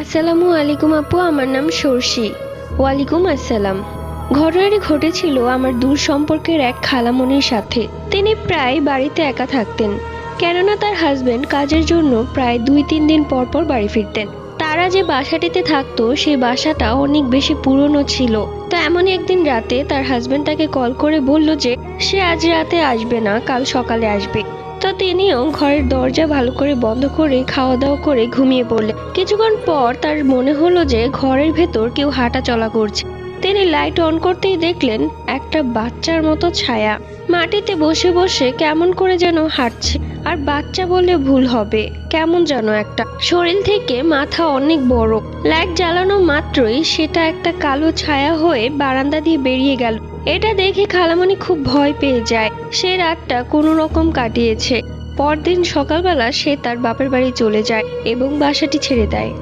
আসসালামু আলাইকুম আপু, আমার নাম সর্ষি। ওয়ালাইকুম আসসালাম। ঘটনাটি ঘটেছিল আমার দূর সম্পর্কের এক খালামণির সাথে। তিনি প্রায় বাড়িতে একা থাকতেন, কেননা তার হাজবেন্ড কাজের জন্য প্রায় 2-3 দিন পর পর বাড়ি ফিরতেন। তারা যে বাসাটিতে থাকতো সেই বাসাটা অনেক বেশি পুরনো ছিল। তো এমনই একদিন রাতে তার হাজবেন্ড তাকে কল করে বলল যে সে আজ রাতে আসবে না, কাল সকালে আসবে। তো তিনিও ঘরের দরজা ভালো করে বন্ধ করে খাওয়া দাওয়া করে ঘুমিয়ে পড়লেন। কিছুক্ষণ পর তার মনে হলো যে ঘরের ভেতর কেউ হাঁটা চলা করছে। তিনি লাইট অন করতেই দেখলেন একটা বাচ্চার মতো ছায়া মাটিতে বসে বসে কেমন করে যেন হাঁটছে। আর বাচ্চা বললে ভুল হবে, কেমন যেন একটা, শরীর থেকে মাথা অনেক বড়। লাইট জ্বালানো মাত্রই সেটা একটা কালো ছায়া হয়ে বারান্দা দিয়ে বেরিয়ে গেল। এটা দেখে খালামণি খুব ভয় পেয়ে যায়। সে রাতটা কোনো রকম কাটিয়েছে। পরদিন সকালবেলা সে তার বাপের বাড়ি চলে যায় এবং বাসাটি ছেড়ে দেয়।